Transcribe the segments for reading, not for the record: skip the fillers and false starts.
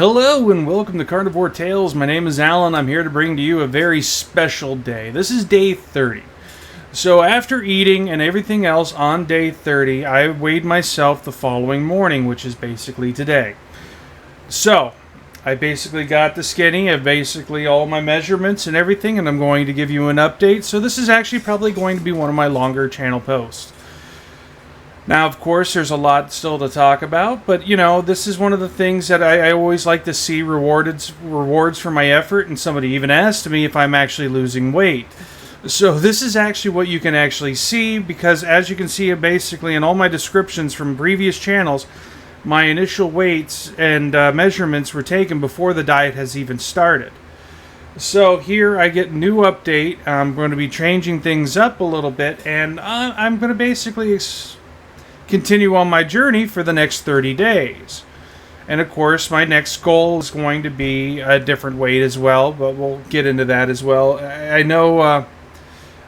Hello and welcome to Carnivore Tales. My name is Alan. I'm here to bring to you a very special day. This is day 30. So after eating and everything else on day 30, I weighed myself the following morning, which is basically today. So I basically got the skinny of basically all my measurements and everything, and I'm going to give you an update. So this is actually probably going to be one of my longer channel posts. Now, of course, there's a lot still to talk about, but, this is one of the things that I always like to see rewards for my effort, and somebody even asked me if I'm actually losing weight. So this is actually what you can actually see, because as you can see, basically in all my descriptions from previous channels, my initial weights and measurements were taken before the diet has even started. So here I get a new update. I'm going to be changing things up a little bit, and I'm going to basically continue on my journey for the next 30 days. And of course, my next goal is going to be a different weight as well, but we'll get into that as well. I know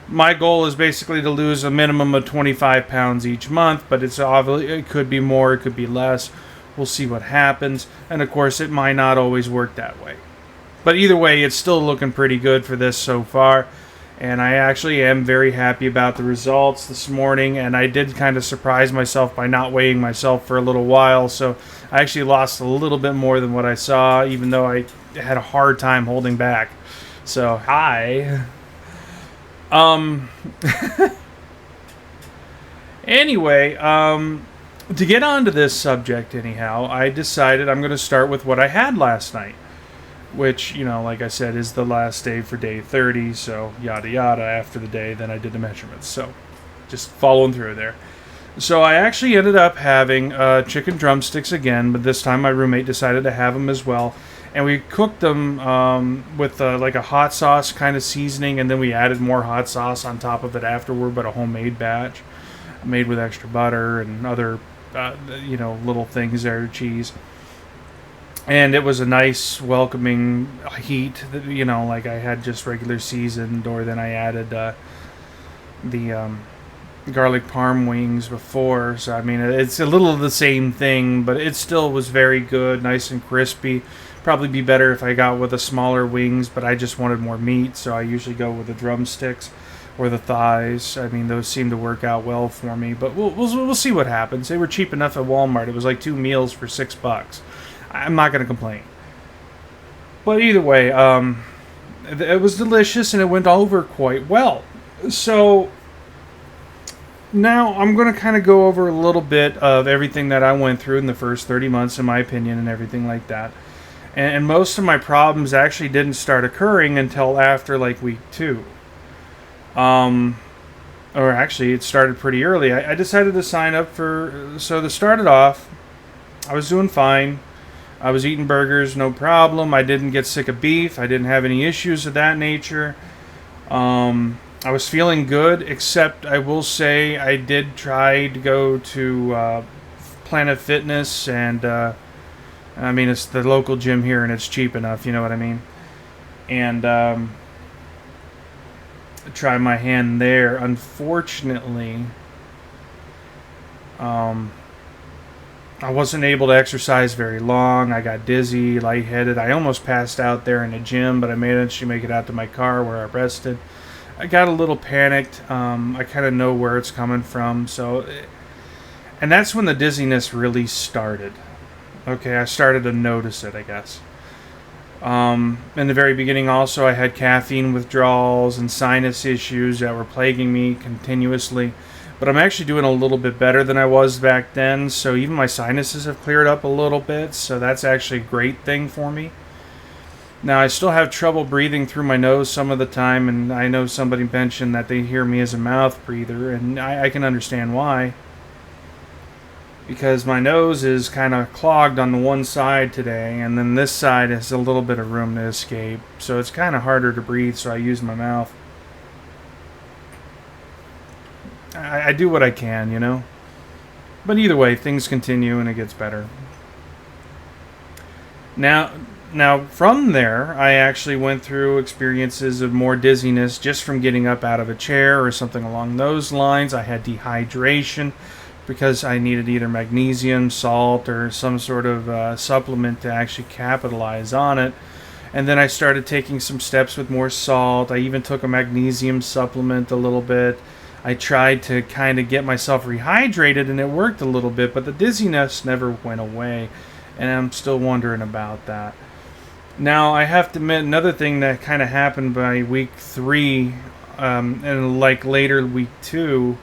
my goal is basically to lose a minimum of 25 pounds each month, but it could be more, it could be less. We'll see what happens. And of course, it might not always work that way. But either way, it's still looking pretty good for this so far. And I actually am very happy about the results this morning, and I did kind of surprise myself by not weighing myself for a little while, so I actually lost a little bit more than what I saw, even though I had a hard time holding back. So, hi. Anyway, to get onto this subject anyhow, I decided I'm going to start with what I had last night, which, like I said, is the last day for day 30, so yada yada after the day, then I did the measurements, so just following through there. So I actually ended up having chicken drumsticks again, but this time my roommate decided to have them as well, and we cooked them with like a hot sauce kind of seasoning, and then we added more hot sauce on top of it afterward, but a homemade batch, made with extra butter and other, little things there, cheese. And it was a nice, welcoming heat, like I had just regular seasoned, or then I added the garlic parm wings before. So, I mean, it's a little of the same thing, but it still was very good, nice and crispy. Probably be better if I got with the smaller wings, but I just wanted more meat, so I usually go with the drumsticks or the thighs. I mean, those seem to work out well for me, but we'll see what happens. They were cheap enough at Walmart. It was like 2 meals for $6. I'm not going to complain. But either way, it was delicious and it went over quite well. So now I'm going to kind of go over a little bit of everything that I went through in the first 30 months, in my opinion, and everything like that. And most of my problems actually didn't start occurring until after like week 2. Or actually, it started pretty early. I decided to sign up so to start it off, I was doing fine. I was eating burgers, no problem. I didn't get sick of beef. I didn't have any issues of that nature. I was feeling good, except I will say I did try to go to Planet Fitness, and I mean, it's the local gym here, and it's cheap enough, you know what I mean? And try my hand there. Unfortunately, I wasn't able to exercise very long. I got dizzy, lightheaded. I almost passed out there in the gym, but I managed to make it out to my car where I rested. I got a little panicked. I kind of know where it's coming from. And that's when the dizziness really started. Okay, I started to notice it, I guess. In the very beginning also, I had caffeine withdrawals and sinus issues that were plaguing me continuously. But I'm actually doing a little bit better than I was back then, so even my sinuses have cleared up a little bit, so that's actually a great thing for me. Now, I still have trouble breathing through my nose some of the time, and I know somebody mentioned that they hear me as a mouth breather, and I can understand why. Because my nose is kind of clogged on the one side today, and then this side has a little bit of room to escape, so it's kind of harder to breathe, so I use my mouth. I do what I can, But either way, things continue and it gets better. Now, from there, I actually went through experiences of more dizziness just from getting up out of a chair or something along those lines. I had dehydration, because I needed either magnesium, salt, or some sort of supplement to actually capitalize on it. And then I started taking some steps with more salt. I even took a magnesium supplement a little bit. I tried to kind of get myself rehydrated, and it worked a little bit, but the dizziness never went away, and I'm still wondering about that. Now, I have to admit, another thing that kind of happened by week 3, and like later week 2,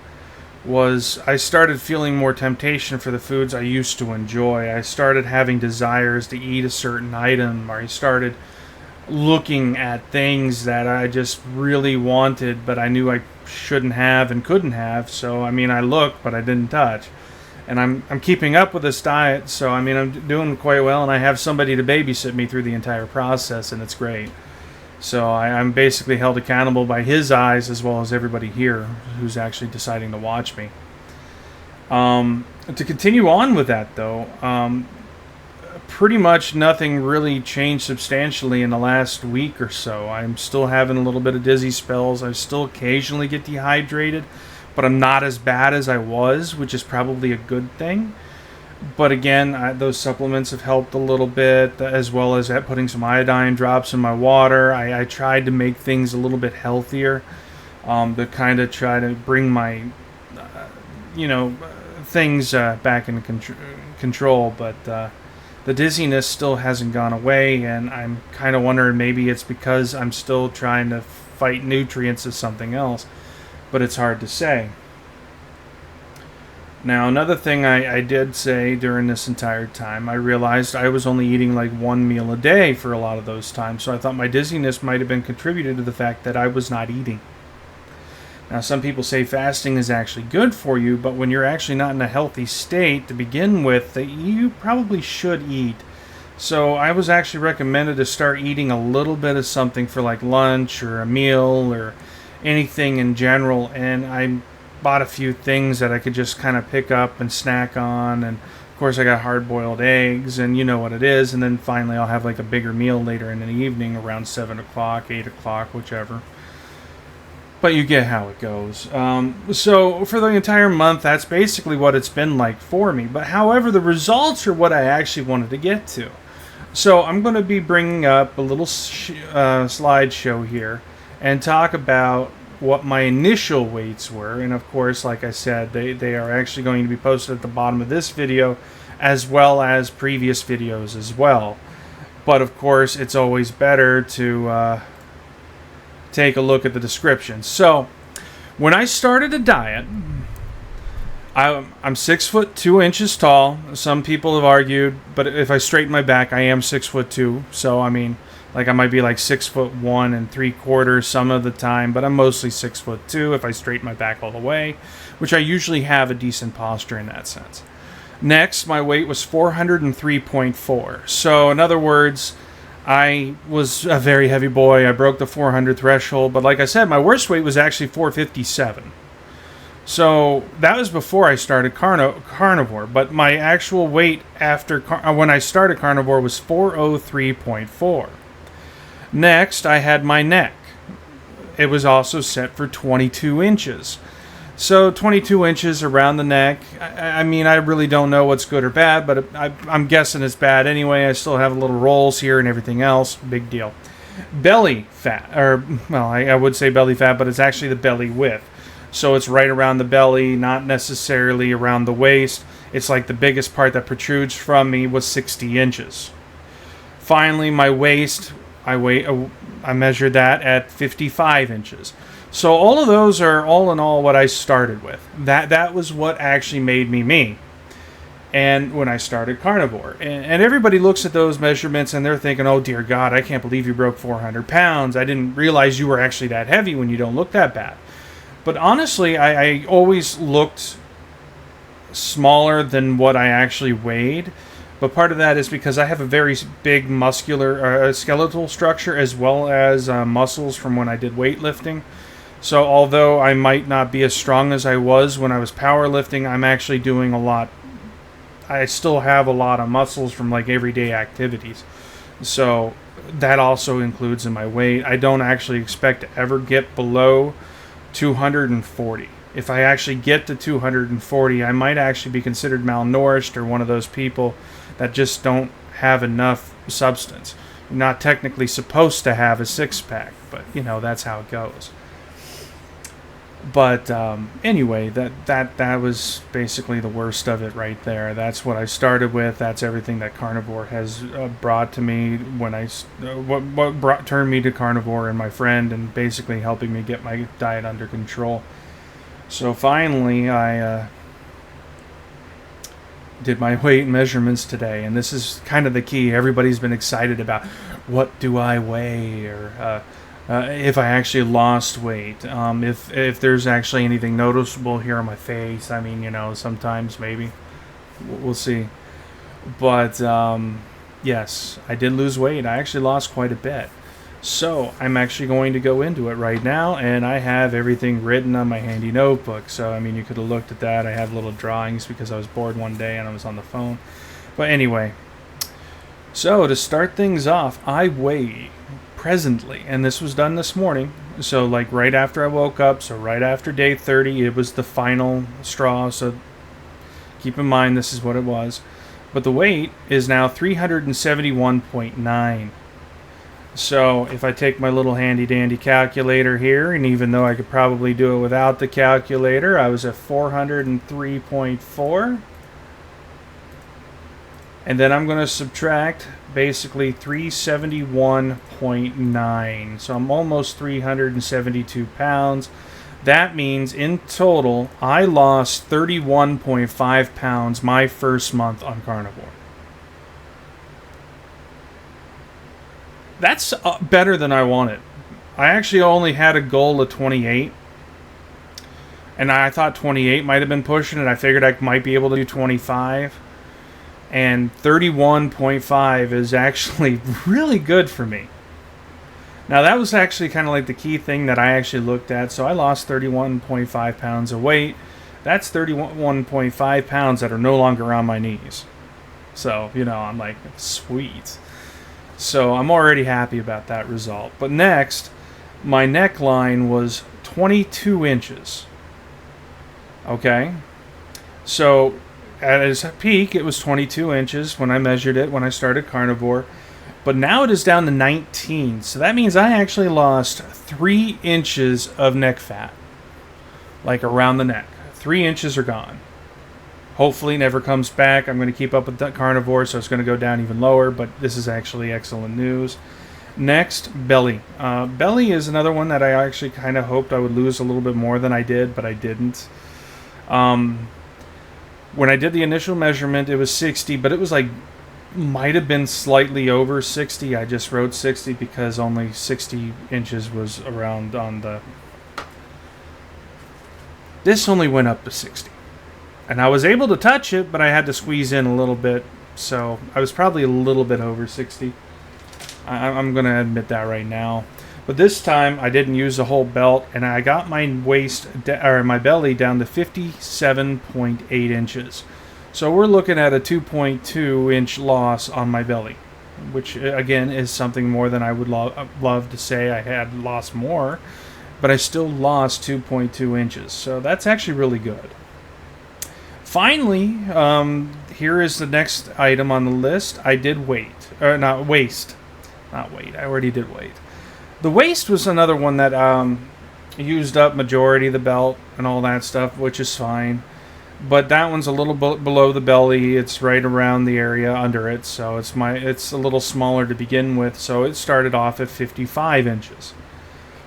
was I started feeling more temptation for the foods I used to enjoy. I started having desires to eat a certain item, or I started looking at things that I just really wanted, but I knew I shouldn't have and couldn't have. So, I mean, I looked, but I didn't touch. And I'm keeping up with this diet, so, I mean, I'm doing quite well, and I have somebody to babysit me through the entire process, and it's great. So I'm basically held accountable by his eyes as well as everybody here who's actually deciding to watch me. To continue on with that, though, pretty much nothing really changed substantially in the last week or so. I'm still having a little bit of dizzy spells. I still occasionally get dehydrated, but I'm not as bad as I was, which is probably a good thing. But again, those supplements have helped a little bit, as well as putting some iodine drops in my water. I tried to make things a little bit healthier, to kind of try to bring my, things back in control. But the dizziness still hasn't gone away, and I'm kind of wondering maybe it's because I'm still trying to fight nutrients or something else, but it's hard to say. Now, another thing I did say during this entire time, I realized I was only eating like one meal a day for a lot of those times, so I thought my dizziness might have been contributed to the fact that I was not eating. Now, some people say fasting is actually good for you, but when you're actually not in a healthy state to begin with, you probably should eat. So I was actually recommended to start eating a little bit of something for like lunch or a meal or anything in general, and I bought a few things that I could just kind of pick up and snack on, and of course I got hard-boiled eggs, and you know what it is, and then finally I'll have like a bigger meal later in the evening around 7 o'clock, 8 o'clock, whichever. But you get how it goes. So for the entire month, that's basically what it's been like for me. But however, the results are what I actually wanted to get to. So I'm going to be bringing up a little slideshow here and talk about what my initial weights were, and of course, like I said, they are actually going to be posted at the bottom of this video as well as previous videos as well. But of course, it's always better to take a look at the description. So when I started a diet, I'm 6'2" tall. Some people have argued, but if I straighten my back, I am 6'2". So I mean, like I might be like 6'1 3/4" some of the time, but I'm mostly 6'2" if I straighten my back all the way, which I usually have a decent posture in that sense. Next, my weight was 403.4. So in other words, I was a very heavy boy. I broke the 400 threshold, but like I said, my worst weight was actually 457. So that was before I started carnivore, but my actual weight after when I started carnivore was 403.4. Next, I had my neck. It was also set for 22 inches. So 22 inches around the neck. I mean, I really don't know what's good or bad, but I'm guessing it's bad anyway. I still have little rolls here and everything else. Big deal. Belly fat, or, well, I would say belly fat, but it's actually the belly width. So it's right around the belly, not necessarily around the waist. It's like the biggest part that protrudes from me was 60 inches. Finally, my waist, I measured that at 55 inches. So all of those are all in all what I started with. That was what actually made me me. And when I started carnivore. And everybody looks at those measurements and they're thinking, oh dear God, I can't believe you broke 400 pounds. I didn't realize you were actually that heavy when you don't look that bad. But honestly, I always looked smaller than what I actually weighed. But part of that is because I have a very big muscular, skeletal structure as well as muscles from when I did weightlifting. So although I might not be as strong as I was when I was powerlifting, I'm actually doing a lot. I still have a lot of muscles from like everyday activities. So that also includes in my weight. I don't actually expect to ever get below 240. if I actually get to 240, I might actually be considered malnourished or one of those people that just don't have enough substance. You're not technically supposed to have a six-pack, but, that's how it goes. But anyway, that was basically the worst of it right there. That's what I started with. That's everything that Carnivore has brought to me when what turned me to Carnivore and my friend, and basically helping me get my diet under control. So finally, I did my weight measurements today, and this is kind of the key. Everybody's been excited about what do I weigh, or if I actually lost weight, if there's actually anything noticeable here on my face. I mean, sometimes maybe. We'll see. But yes, I did lose weight. I actually lost quite a bit. So I'm actually going to go into it right now, and I have everything written on my handy notebook. So, I mean, you could have looked at that. I have little drawings because I was bored one day and I was on the phone. But anyway, so to start things off, I weigh presently, and this was done this morning, so like right after I woke up, so right after day 30, it was the final straw, so keep in mind this is what it was. But the weight is now 371.9. So if I take my little handy dandy calculator here, and even though I could probably do it without the calculator, I was at 403.4. And then I'm going to subtract basically 371.9. So I'm almost 372 pounds. That means in total, I lost 31.5 pounds my first month on Carnivore. That's better than I wanted. I actually only had a goal of 28. And I thought 28 might have been pushing it. I figured I might be able to do 25. And 31.5 is actually really good for me. Now, that was actually kind of like the key thing that I actually looked at. So I lost 31.5 pounds of weight. That's 31.5 pounds that are no longer on my knees. So, I'm like, sweet. So I'm already happy about that result. But next, my neckline was 22 inches. Okay? So at its peak, it was 22 inches when I measured it when I started Carnivore. But now it is down to 19. So that means I actually lost 3 inches of neck fat. Like around the neck. 3 inches are gone. Hopefully never comes back. I'm going to keep up with the Carnivore, so it's going to go down even lower. But this is actually excellent news. Next, belly. Belly is another one that I actually kind of hoped I would lose a little bit more than I did, but I didn't. When I did the initial measurement, it was 60, but it was like, might have been slightly over 60. I just wrote 60 because only 60 inches was around on the... This only went up to 60. And I was able to touch it, but I had to squeeze in a little bit. So I was probably a little bit over 60. I'm going to admit that right now. But this time I didn't use the whole belt, and I got my my belly down to 57.8 inches. So we're looking at a 2.2 inch loss on my belly, which again is something more than I would love to say I had lost more, but I still lost 2.2 inches. So that's actually really good. Finally, here is the next item on the list. I did waist. I already did weight. The waist was another one that used up majority of the belt and all that stuff, which is fine. But that one's a little below the belly. It's right around the area under it, so it's a little smaller to begin with. So it started off at 55 inches.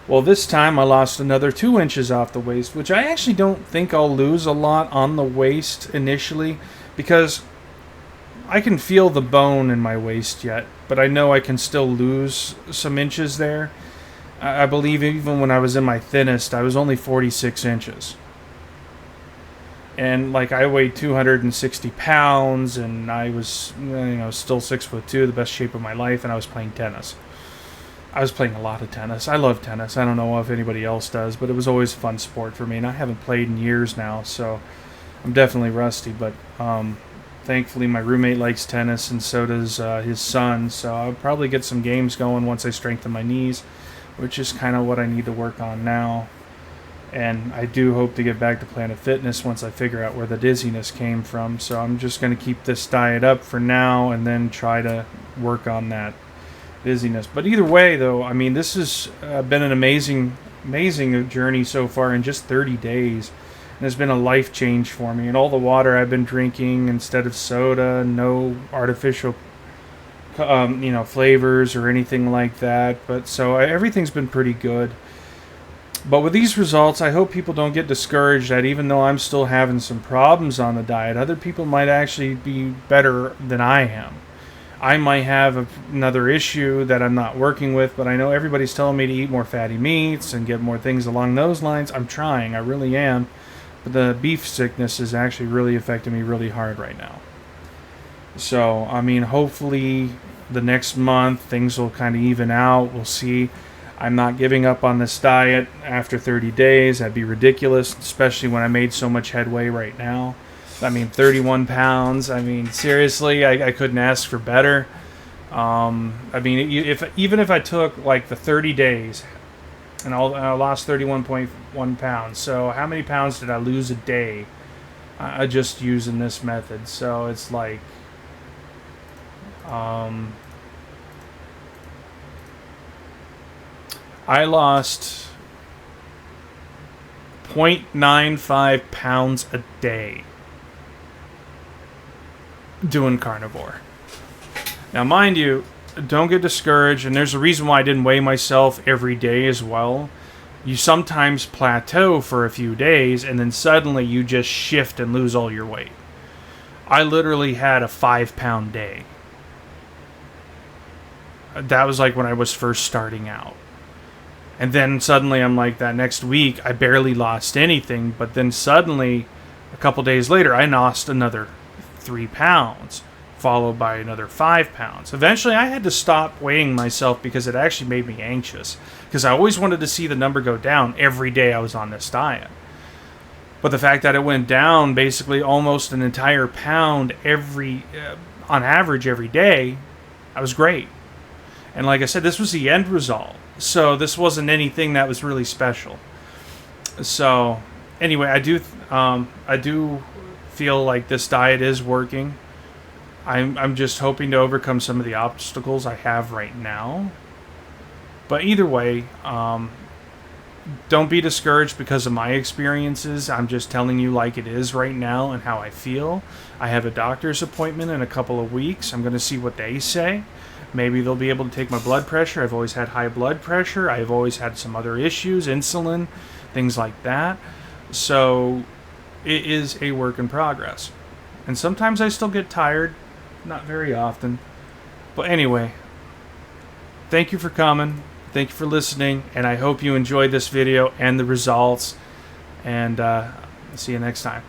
Well, this time I lost another 2 inches off the waist, which I actually don't think I'll lose a lot on the waist initially, because I can feel the bone in my waist yet, but I know I can still lose some inches there. I believe even when I was in my thinnest, I was only 46 inches. And like I weighed 260 pounds, and I was still 6'2", the best shape of my life, and I was playing tennis. I was playing a lot of tennis. I love tennis. I don't know if anybody else does, but it was always a fun sport for me, and I haven't played in years now, so I'm definitely rusty. But thankfully, my roommate likes tennis, and so does his son, so I'll probably get some games going once I strengthen my knees, which is kind of what I need to work on now. And I do hope to get back to Planet Fitness once I figure out where the dizziness came from. So I'm just going to keep this diet up for now and then try to work on that dizziness. But either way, though, I mean, this has been an amazing journey so far in just 30 days. And it's been a life change for me. And all the water I've been drinking instead of soda, no artificial flavors or anything like that. But so everything's been pretty good. But with these results, I hope people don't get discouraged that even though I'm still having some problems on the diet, other people might actually be better than I am. I might have another issue that I'm not working with, but I know everybody's telling me to eat more fatty meats and get more things along those lines. I'm trying, I really am. But the beef sickness is actually really affecting me really hard right now. So, I mean, hopefully the next month things will kind of even out. We'll see. I'm not giving up on this diet after 30 days. That'd be ridiculous, especially when I made so much headway right now. I mean, 31 pounds. I mean, seriously, I couldn't ask for better. I mean, even if I took like the 30 days and I lost 31.1 pounds. So how many pounds did I lose a day just using this method? So it's like... I lost 0.95 pounds a day doing carnivore. Now, mind you, don't get discouraged, and there's a reason why I didn't weigh myself every day as well. You sometimes plateau for a few days, and then suddenly you just shift and lose all your weight. I literally had a 5-pound day. That was like when I was first starting out. And then suddenly I'm like, that next week I barely lost anything, but then suddenly a couple days later I lost another 3 pounds, followed by another 5 pounds. Eventually I had to stop weighing myself because it actually made me anxious, because I always wanted to see the number go down every day I was on this diet. But the fact that it went down basically almost an entire pound on average every day, that was great. And like I said, this was the end result. So this wasn't anything that was really special. So anyway, I do feel like this diet is working. I'm just hoping to overcome some of the obstacles I have right now. But either way, don't be discouraged because of my experiences. I'm just telling you like it is right now and how I feel. I have a doctor's appointment in a couple of weeks. I'm going to see what they say. Maybe they'll be able to take my blood pressure. I've always had high blood pressure. I've always had some other issues, insulin, things like that. So it is a work in progress. And sometimes I still get tired. Not very often. But anyway, thank you for coming. Thank you for listening. And I hope you enjoyed this video and the results. And see you next time.